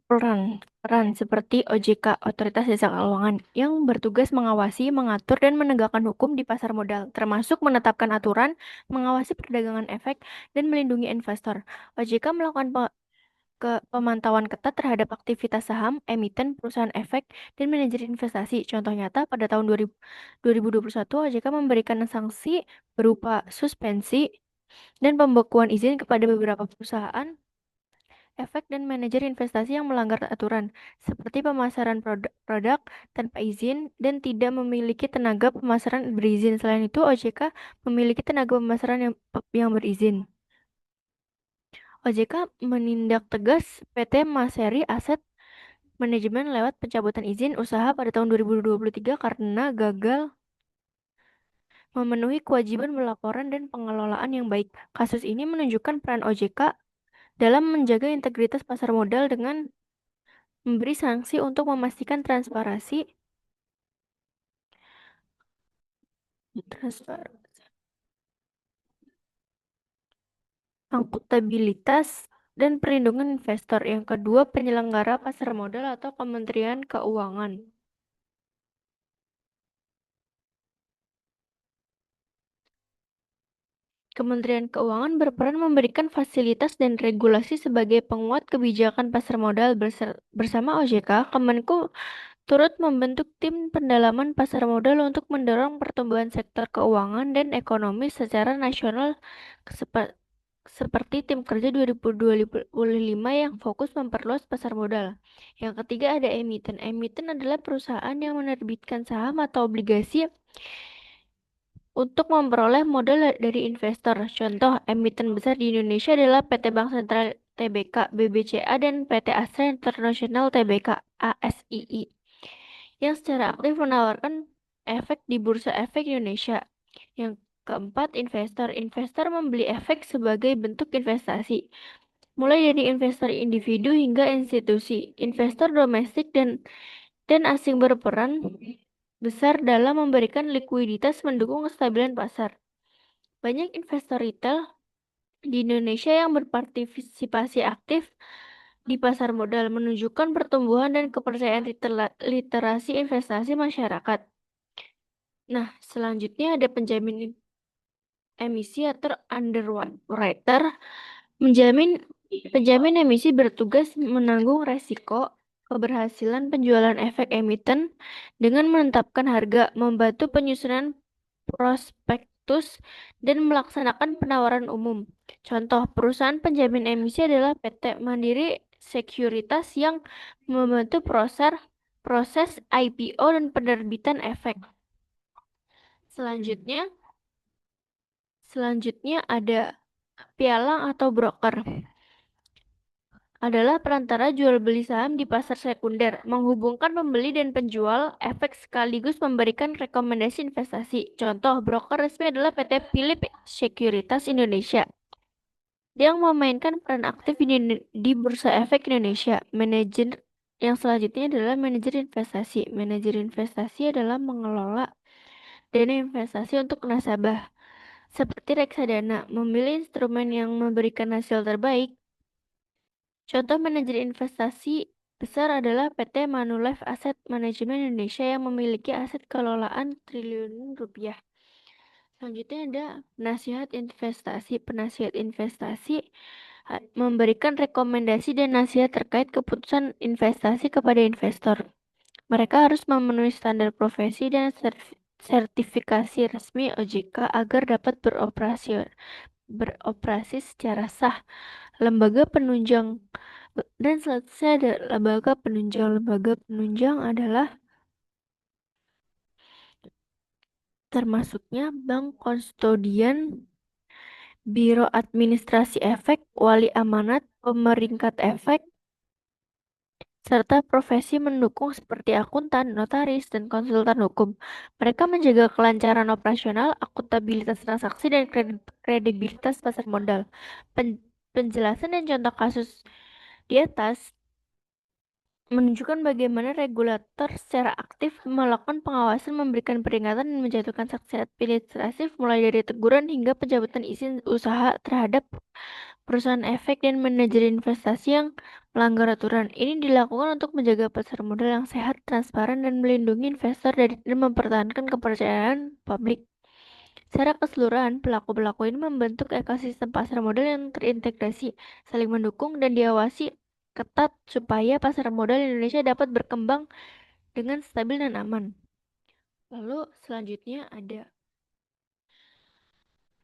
peran peran seperti OJK, Otoritas Jasa Keuangan, yang bertugas mengawasi, mengatur, dan menegakkan hukum di pasar modal, termasuk menetapkan aturan, mengawasi perdagangan efek, dan melindungi investor. OJK melakukan pemantauan ketat terhadap aktivitas saham, emiten, perusahaan efek, dan manajer investasi. Contoh nyata, pada tahun 2021, OJK memberikan sanksi berupa suspensi dan pembekuan izin kepada beberapa perusahaan efek dan manajer investasi yang melanggar aturan, seperti pemasaran produk tanpa izin dan tidak memiliki tenaga pemasaran berizin. Selain itu, OJK memiliki tenaga pemasaran yang berizin. OJK menindak tegas PT Maseri Aset Manajemen lewat pencabutan izin usaha pada tahun 2023 karena gagal memenuhi kewajiban pelaporan dan pengelolaan yang baik. Kasus ini menunjukkan peran OJK dalam menjaga integritas pasar modal dengan memberi sanksi untuk memastikan transparansi, akuntabilitas, dan perlindungan investor. Yang kedua, penyelenggara pasar modal atau Kementerian Keuangan. Kementerian Keuangan berperan memberikan fasilitas dan regulasi sebagai penguat kebijakan pasar modal. Bersama OJK, Kemenku turut membentuk tim pendalaman pasar modal untuk mendorong pertumbuhan sektor keuangan dan ekonomi secara nasional, seperti tim kerja 2025 yang fokus memperluas pasar modal. Yang ketiga ada emiten. Emiten adalah perusahaan yang menerbitkan saham atau obligasi untuk memperoleh modal dari investor. Contoh emiten besar di Indonesia adalah PT Bank Sentral Tbk, BBCA, dan PT Astra International Tbk, ASII, yang secara aktif menawarkan efek di Bursa Efek Indonesia. Yang keempat, investor. Investor membeli efek sebagai bentuk investasi, mulai dari investor individu hingga institusi. Investor domestik dan asing berperan besar dalam memberikan likuiditas mendukung kestabilan pasar. Banyak investor retail di Indonesia yang berpartisipasi aktif di pasar modal, menunjukkan pertumbuhan dan kepercayaan literasi investasi masyarakat. Nah, selanjutnya ada penjamin emisi atau underwriter. Penjamin emisi bertugas menanggung resiko keberhasilan penjualan efek emiten dengan menetapkan harga, membantu penyusunan prospektus, dan melaksanakan penawaran umum. Contoh perusahaan penjamin emisi adalah PT Mandiri Sekuritas yang membantu proses IPO dan penerbitan efek. Selanjutnya ada pialang atau broker. Adalah perantara jual beli saham di pasar sekunder, menghubungkan pembeli dan penjual efek sekaligus memberikan rekomendasi investasi. Contoh broker resmi adalah PT Philip Sekuritas Indonesia yang memainkan peran aktif di Bursa Efek Indonesia. Manajer yang selanjutnya adalah manajer investasi. Manajer investasi adalah mengelola dana investasi untuk nasabah, seperti reksadana, memilih instrumen yang memberikan hasil terbaik. Contoh manajer investasi besar adalah PT Manulife Asset Management Indonesia yang memiliki aset kelolaan triliunan rupiah. Selanjutnya ada penasihat investasi. Penasihat investasi memberikan rekomendasi dan nasihat terkait keputusan investasi kepada investor. Mereka harus memenuhi standar profesi dan sertifikasi resmi OJK agar dapat beroperasi secara sah. Lembaga penunjang dan selanjutnya ada lembaga penunjang. Lembaga penunjang adalah termasuknya bank kustodian, biro administrasi efek, wali amanat, pemeringkat efek, serta profesi mendukung seperti akuntan, notaris, dan konsultan hukum. Mereka menjaga kelancaran operasional, akuntabilitas transaksi, dan kredibilitas pasar modal. Penjelasan dan contoh kasus di atas menunjukkan bagaimana regulator secara aktif melakukan pengawasan, memberikan peringatan, dan menjatuhkan sanksi administratif mulai dari teguran hingga pencabutan izin usaha terhadap perusahaan efek dan manajer investasi yang melanggar aturan. Ini dilakukan untuk menjaga pasar modal yang sehat, transparan, dan melindungi investor dan mempertahankan kepercayaan publik. Secara keseluruhan, pelaku-pelaku ini membentuk ekosistem pasar modal yang terintegrasi, saling mendukung, dan diawasi ketat supaya pasar modal Indonesia dapat berkembang dengan stabil dan aman. Lalu selanjutnya ada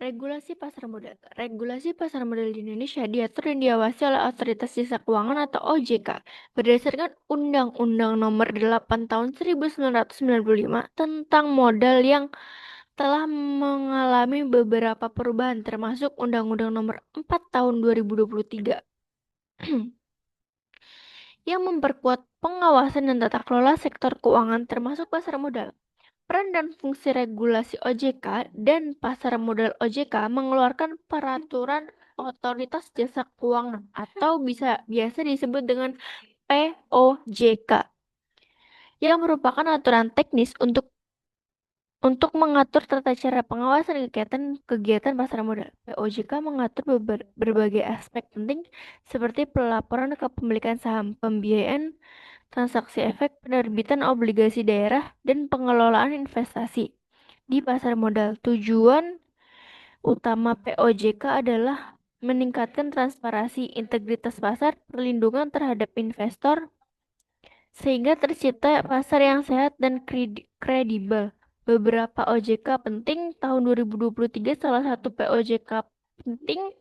regulasi pasar modal. Regulasi pasar modal di Indonesia diatur dan diawasi oleh Otoritas Jasa Keuangan atau OJK berdasarkan Undang-Undang Nomor 8 Tahun 1995 tentang modal yang telah mengalami beberapa perubahan termasuk Undang-Undang Nomor 4 Tahun 2023 yang memperkuat pengawasan dan tata kelola sektor keuangan termasuk pasar modal. Peran dan fungsi regulasi OJK dan pasar modal OJK mengeluarkan peraturan Otoritas Jasa Keuangan atau biasa disebut dengan POJK yang merupakan aturan teknis untuk mengatur tata cara pengawasan kegiatan pasar modal. POJK mengatur berbagai aspek penting seperti pelaporan kepemilikan saham, pembiayaan transaksi efek, penerbitan obligasi daerah, dan pengelolaan investasi di pasar modal. Tujuan utama POJK adalah meningkatkan transparansi, integritas pasar, perlindungan terhadap investor, sehingga tercipta pasar yang sehat dan kredibel. Beberapa OJK penting tahun 2023, salah satu POJK penting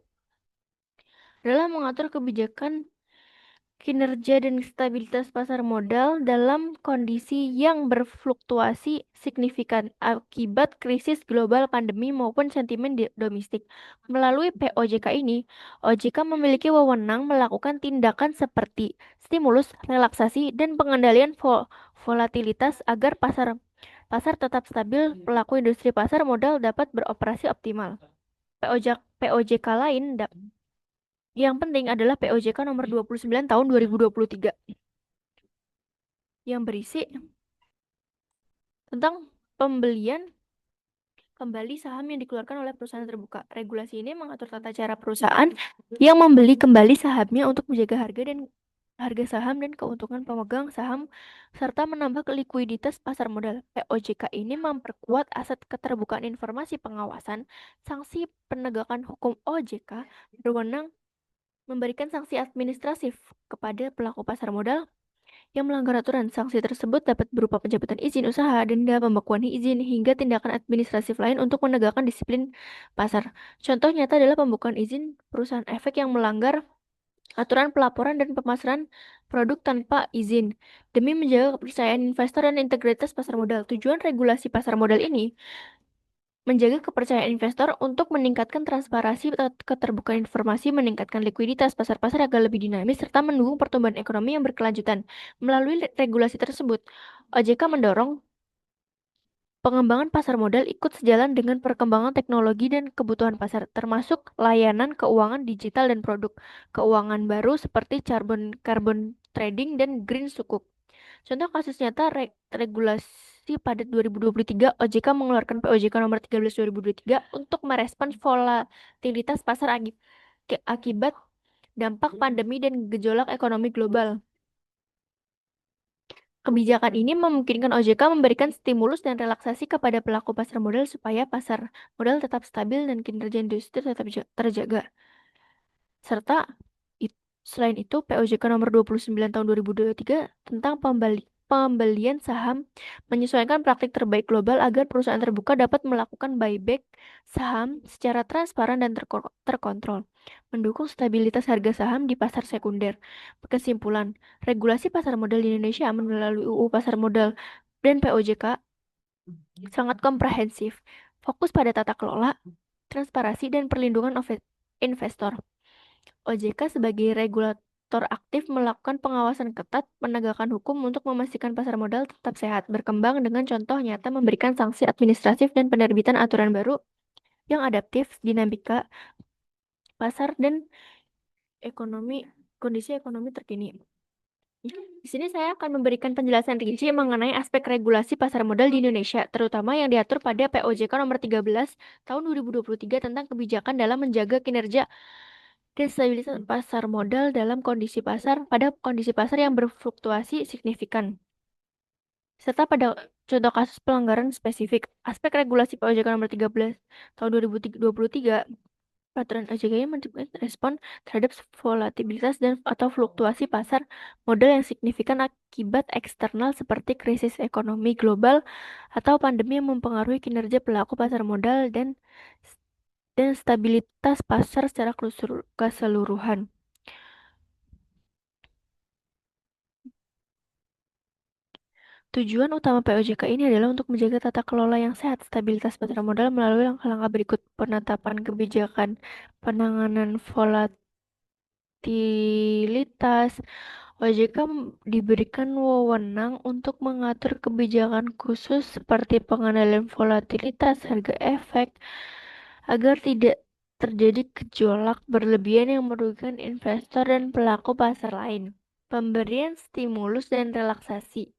adalah mengatur kebijakan kinerja dan stabilitas pasar modal dalam kondisi yang berfluktuasi signifikan akibat krisis global, pandemi, maupun sentimen domestik. Melalui POJK ini, OJK memiliki wewenang melakukan tindakan seperti stimulus, relaksasi, dan pengendalian volatilitas agar pasar tetap stabil, pelaku industri pasar modal dapat beroperasi optimal. POJK lain yang penting adalah POJK nomor 29 tahun 2023 yang berisi tentang pembelian kembali saham yang dikeluarkan oleh perusahaan terbuka. Regulasi ini mengatur tata cara perusahaan yang membeli kembali sahamnya untuk menjaga harga saham dan keuntungan pemegang saham serta menambah likuiditas pasar modal. POJK ini memperkuat aset keterbukaan informasi pengawasan, sanksi penegakan hukum. OJK berwenang memberikan sanksi administratif kepada pelaku pasar modal yang melanggar aturan. Sanksi tersebut dapat berupa pencabutan izin usaha, denda, pembekuan izin, hingga tindakan administratif lain untuk menegakkan disiplin pasar. Contoh nyata adalah pembukaan izin perusahaan efek yang melanggar aturan pelaporan dan pemasaran produk tanpa izin demi menjaga kepercayaan investor dan integritas pasar modal. Tujuan regulasi pasar modal ini menjaga kepercayaan investor untuk meningkatkan transparansi, keterbukaan informasi, meningkatkan likuiditas pasar-pasar agar lebih dinamis, serta mendukung pertumbuhan ekonomi yang berkelanjutan. Melalui regulasi tersebut, OJK mendorong pengembangan pasar modal ikut sejalan dengan perkembangan teknologi dan kebutuhan pasar, termasuk layanan keuangan digital dan produk keuangan baru seperti carbon trading dan green sukuk. Contoh kasus nyata regulasi pada 2023, OJK mengeluarkan POJK nomor 13 2023 untuk merespons volatilitas pasar akibat dampak pandemi dan gejolak ekonomi global. Kebijakan ini memungkinkan OJK memberikan stimulus dan relaksasi kepada pelaku pasar modal supaya pasar modal tetap stabil dan kinerja industri tetap terjaga. Serta selain itu, POJK nomor 29 tahun 2023 tentang pembelian saham, menyesuaikan praktik terbaik global agar perusahaan terbuka dapat melakukan buyback saham secara transparan dan terkontrol, mendukung stabilitas harga saham di pasar sekunder. Kesimpulan, regulasi pasar modal di Indonesia melalui UU Pasar Modal dan POJK sangat komprehensif, fokus pada tata kelola, transparansi, dan perlindungan investor. OJK sebagai regulator aktif melakukan pengawasan ketat, menegakkan hukum untuk memastikan pasar modal tetap sehat, berkembang dengan contoh nyata memberikan sanksi administratif dan penerbitan aturan baru yang adaptif, dinamika pasar dan kondisi ekonomi terkini. Di sini saya akan memberikan penjelasan rinci mengenai aspek regulasi pasar modal di Indonesia, terutama yang diatur pada POJK nomor 13 tahun 2023 tentang kebijakan dalam menjaga kinerja dan stabilitas pasar modal dalam kondisi pasar yang berfluktuasi signifikan. Serta pada contoh kasus pelanggaran spesifik. Aspek regulasi POJK nomor 13 tahun 2023, peraturan OJK ini memberikan respon terhadap volatilitas dan atau fluktuasi pasar modal yang signifikan akibat eksternal seperti krisis ekonomi global atau pandemi yang mempengaruhi kinerja pelaku pasar modal dan stabilitas pasar secara keseluruhan. Tujuan utama POJK ini adalah untuk menjaga tata kelola yang sehat, stabilitas pasar modal melalui langkah-langkah berikut: penetapan kebijakan penanganan volatilitas. OJK diberikan wewenang untuk mengatur kebijakan khusus seperti pengendalian volatilitas harga efek agar tidak terjadi gejolak berlebihan yang merugikan investor dan pelaku pasar lain. Pemberian stimulus dan relaksasi.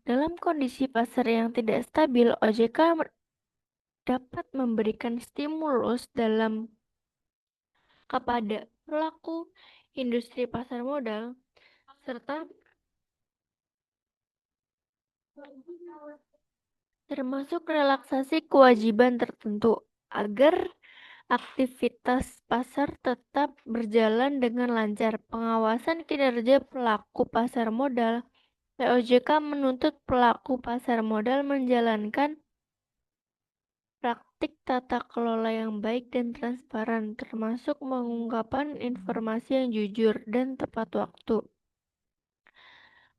Dalam kondisi pasar yang tidak stabil, OJK dapat memberikan stimulus kepada pelaku industri pasar modal serta termasuk relaksasi kewajiban tertentu agar aktivitas pasar tetap berjalan dengan lancar. Pengawasan kinerja pelaku pasar modal. POJK menuntut pelaku pasar modal menjalankan praktik tata kelola yang baik dan transparan, termasuk mengungkapkan informasi yang jujur dan tepat waktu.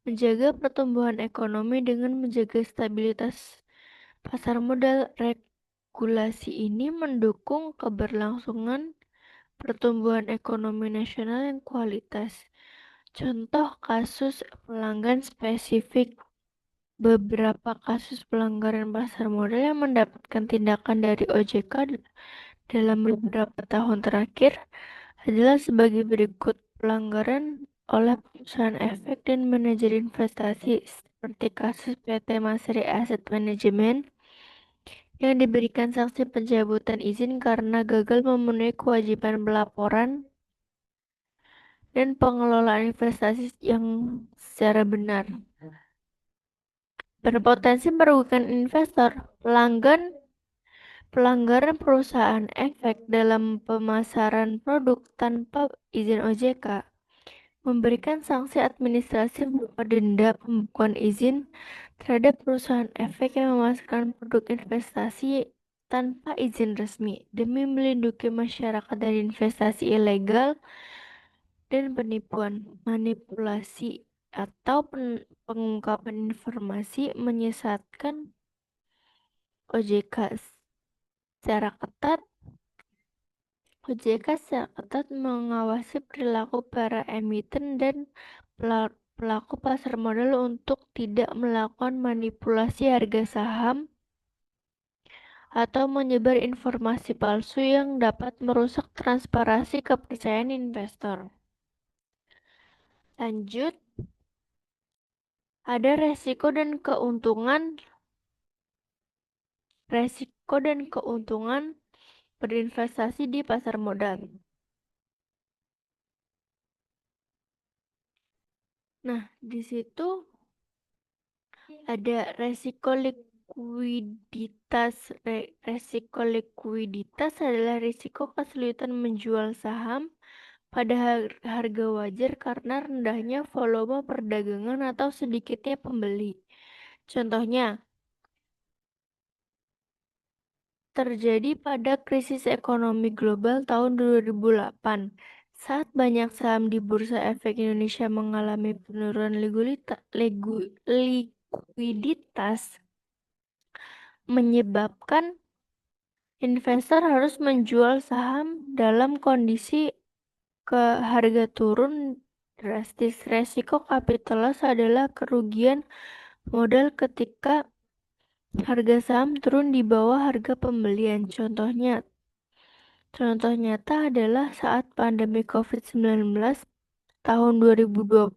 Menjaga pertumbuhan ekonomi dengan menjaga stabilitas pasar modal. Regulasi ini mendukung keberlangsungan pertumbuhan ekonomi nasional yang kualitas. Contoh kasus pelanggan spesifik. Beberapa kasus pelanggaran pasar modal yang mendapatkan tindakan dari OJK dalam beberapa tahun terakhir adalah sebagai berikut: pelanggaran oleh perusahaan efek dan manajer investasi seperti kasus PT Masri Asset Management yang diberikan sanksi pencabutan izin karena gagal memenuhi kewajiban pelaporan dan pengelolaan investasi yang secara benar, berpotensi merugikan investor. Pelanggaran perusahaan efek dalam pemasaran produk tanpa izin OJK, memberikan sanksi administratif berupa denda, pembukuan izin terhadap perusahaan efek yang memasarkan produk investasi tanpa izin resmi demi melindungi masyarakat dari investasi ilegal dan penipuan, manipulasi, atau pengungkapan informasi menyesatkan. OJK secara ketat OJK secara ketat mengawasi perilaku para emiten dan pelaku pasar modal untuk tidak melakukan manipulasi harga saham atau menyebar informasi palsu yang dapat merusak transparansi kepercayaan investor. Lanjut, ada resiko dan keuntungan berinvestasi di pasar modal. Nah, di situ ada resiko likuiditas. Resiko likuiditas adalah risiko kesulitan menjual saham pada harga wajar karena rendahnya volume perdagangan atau sedikitnya pembeli. Contohnya, terjadi pada krisis ekonomi global tahun 2008 saat banyak saham di Bursa Efek Indonesia mengalami penurunan likuiditas menyebabkan investor harus menjual saham dalam kondisi ke harga turun drastis. Resiko capital loss adalah kerugian modal ketika harga saham turun di bawah harga pembelian. Contoh nyata adalah saat pandemi COVID-19 tahun 2020,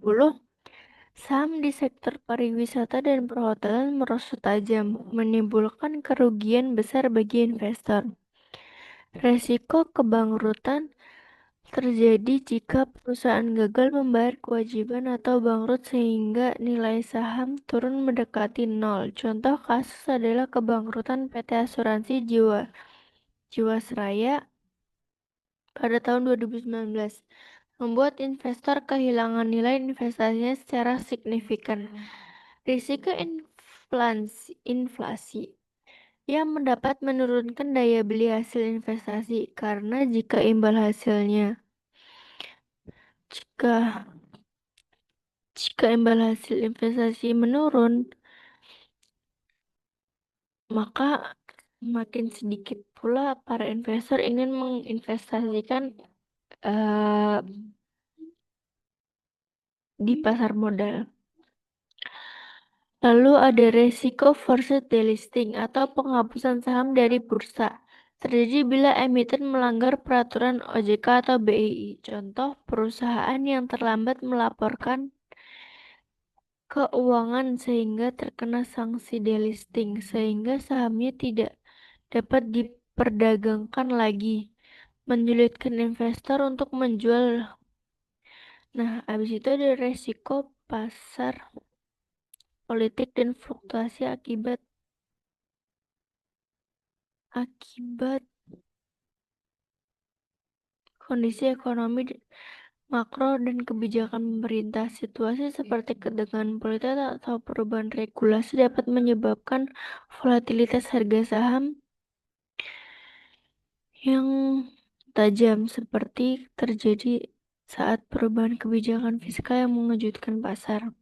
saham di sektor pariwisata dan perhotelan merosot tajam, menimbulkan kerugian besar bagi investor. Resiko kebangkrutan terjadi jika perusahaan gagal membayar kewajiban atau bangkrut sehingga nilai saham turun mendekati nol. Contoh kasus adalah kebangkrutan PT Asuransi Jiwasraya pada tahun 2019, membuat investor kehilangan nilai investasinya secara signifikan. Risiko inflasi yang mendapat menurunkan daya beli hasil investasi karena jika jika imbal hasil investasi menurun, maka makin sedikit pula para investor ingin menginvestasikan eh, di pasar modal. Lalu ada resiko forced delisting atau penghapusan saham dari bursa. Terjadi bila emiten melanggar peraturan OJK atau BI. Contoh, perusahaan yang terlambat melaporkan keuangan sehingga terkena sanksi delisting, sehingga sahamnya tidak dapat diperdagangkan lagi, menyulitkan investor untuk menjual. Nah, habis itu ada resiko pasar politik dan fluktuasi akibat kondisi ekonomi makro dan kebijakan pemerintah. Situasi seperti ketegangan politik atau perubahan regulasi dapat menyebabkan volatilitas harga saham yang tajam seperti terjadi saat perubahan kebijakan fiskal yang mengejutkan pasar.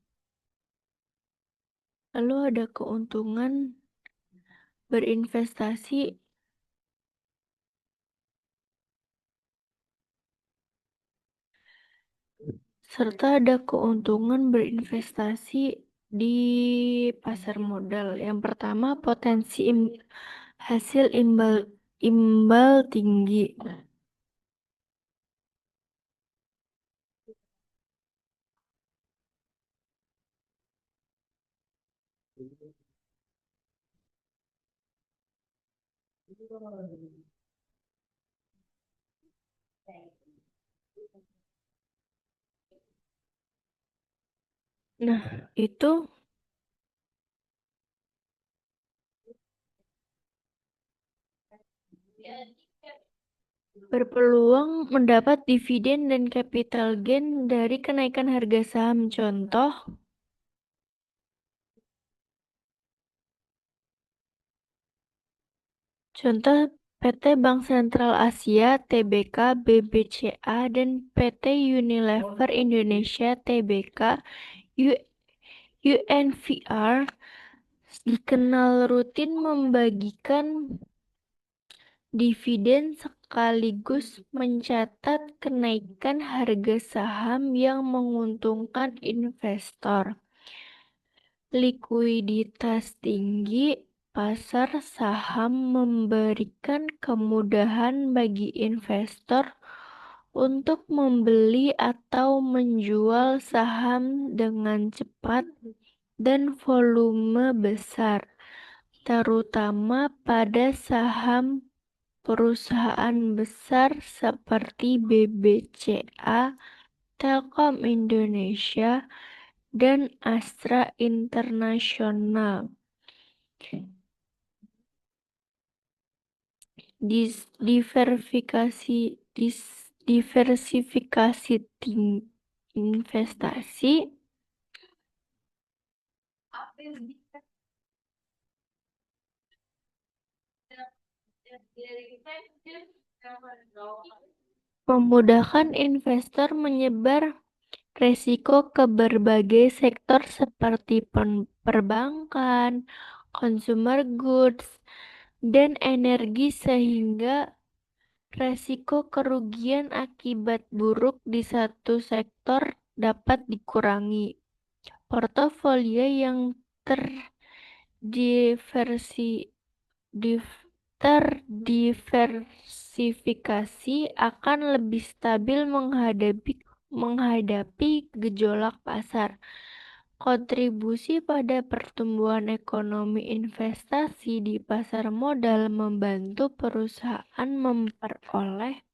Lalu ada keuntungan berinvestasi serta ada keuntungan berinvestasi di pasar modal. Yang pertama, potensi hasil imbal tinggi. Nah, itu berpeluang mendapat dividen dan capital gain dari kenaikan harga saham. Contoh PT Bank Sentral Asia (TBK), BBCA, dan PT Unilever Indonesia (TBK), UNVR dikenal rutin membagikan dividen sekaligus mencatat kenaikan harga saham yang menguntungkan investor. Likuiditas tinggi pasar saham memberikan kemudahan bagi investor untuk membeli atau menjual saham dengan cepat dan volume besar, terutama pada saham perusahaan besar seperti BBCA, Telkom Indonesia, dan Astra International. Diversifikasi investasi memudahkan investor menyebar resiko ke berbagai sektor seperti perbankan, consumer goods, dan energi sehingga resiko kerugian akibat buruk di satu sektor dapat dikurangi. Portofolio yang terdiversi, terdiversifikasi akan lebih stabil menghadapi gejolak pasar. Kontribusi pada pertumbuhan ekonomi investasi di pasar modal membantu perusahaan memperoleh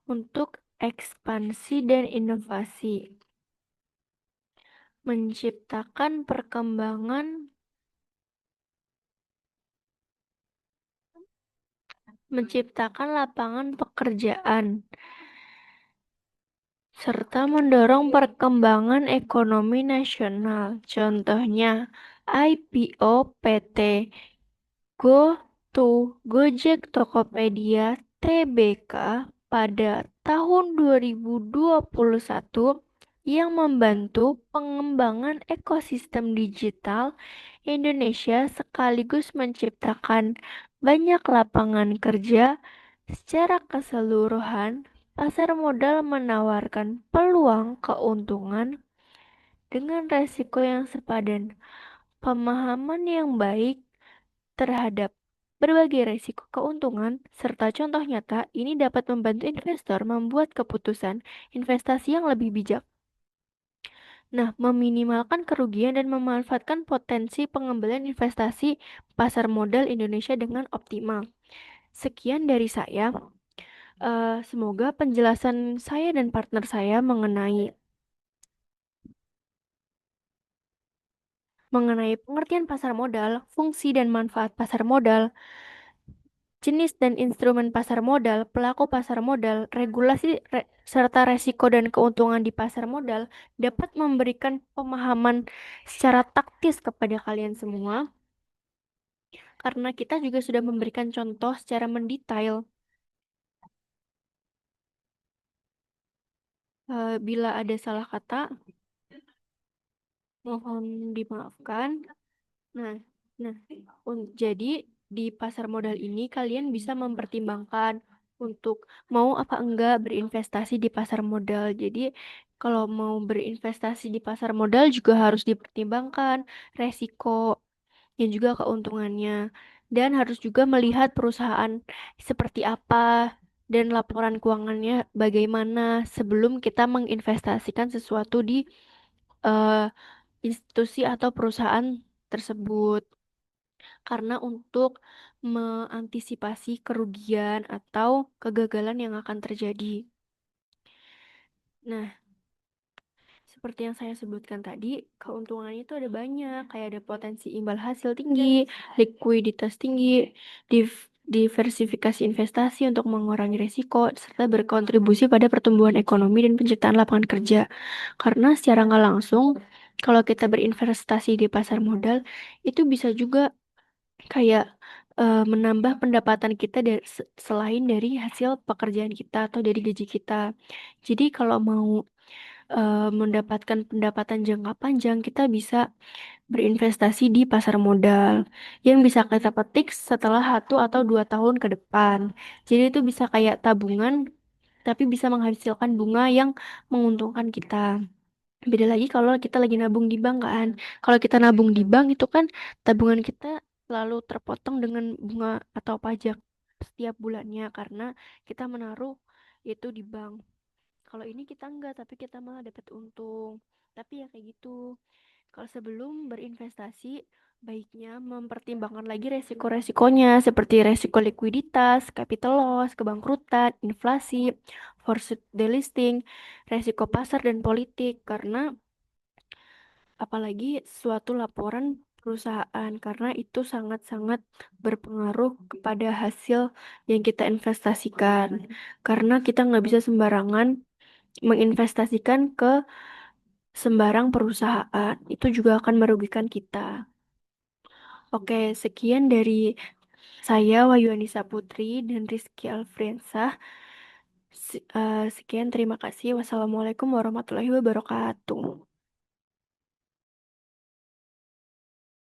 untuk ekspansi dan inovasi, menciptakan lapangan pekerjaan, serta mendorong perkembangan ekonomi nasional. Contohnya, IPO PT GoTo, Gojek Tokopedia, Tbk pada tahun 2021 yang membantu pengembangan ekosistem digital Indonesia sekaligus menciptakan banyak lapangan kerja. Secara keseluruhan, pasar modal menawarkan peluang keuntungan dengan resiko yang sepadan. Pemahaman yang baik terhadap berbagai risiko keuntungan serta contoh nyata ini dapat membantu investor membuat keputusan investasi yang lebih bijak. Nah, meminimalkan kerugian dan memanfaatkan potensi pengembalian investasi pasar modal Indonesia dengan optimal. Sekian dari saya. Semoga penjelasan saya dan partner saya mengenai pengertian pasar modal, fungsi dan manfaat pasar modal, jenis dan instrumen pasar modal, pelaku pasar modal, regulasi serta resiko dan keuntungan di pasar modal dapat memberikan pemahaman secara taktis kepada kalian semua, karena kita juga sudah memberikan contoh secara mendetail. Bila ada salah kata, mohon dimaafkan. Nah, nah, jadi di pasar modal ini kalian bisa mempertimbangkan untuk mau apa enggak berinvestasi di pasar modal. Jadi kalau mau berinvestasi di pasar modal juga harus dipertimbangkan resiko dan juga keuntungannya. Dan harus juga melihat perusahaan seperti apa dan laporan keuangannya bagaimana sebelum kita menginvestasikan sesuatu di eh, institusi atau perusahaan tersebut. Karena untuk mengantisipasi kerugian atau kegagalan yang akan terjadi. Nah, seperti yang saya sebutkan tadi, keuntungannya itu ada banyak, kayak ada potensi imbal hasil tinggi, likuiditas tinggi, diversifikasi investasi untuk mengurangi risiko, serta berkontribusi pada pertumbuhan ekonomi dan penciptaan lapangan kerja. Karena secara nggak langsung, kalau kita berinvestasi di pasar modal, itu bisa juga kayak menambah pendapatan kita selain dari hasil pekerjaan kita atau dari gaji kita. Jadi kalau mau mendapatkan pendapatan jangka panjang, kita bisa berinvestasi di pasar modal yang bisa kita petik setelah 1 atau 2 tahun ke depan. Jadi itu bisa kayak tabungan, tapi bisa menghasilkan bunga yang menguntungkan kita. Beda lagi kalau kita lagi nabung di bank kan. Kalau kita nabung di bank itu kan tabungan kita selalu terpotong dengan bunga atau pajak setiap bulannya karena kita menaruh itu di bank. Kalau ini kita enggak, tapi kita malah dapat untung. Tapi ya kayak gitu. Kalau sebelum berinvestasi, baiknya mempertimbangkan lagi resiko-resikonya seperti resiko likuiditas, capital loss, kebangkrutan, inflasi, forced delisting, resiko pasar dan politik karena apalagi suatu laporan perusahaan karena itu sangat-sangat berpengaruh kepada hasil yang kita investasikan. Karena kita nggak bisa sembarangan menginvestasikan ke sembarang perusahaan. Itu juga akan merugikan kita. Oke, sekian dari saya Wahyu Anissa Putri dan Rizky Alfriansah. Sekian, terima kasih. Wassalamualaikum warahmatullahi wabarakatuh.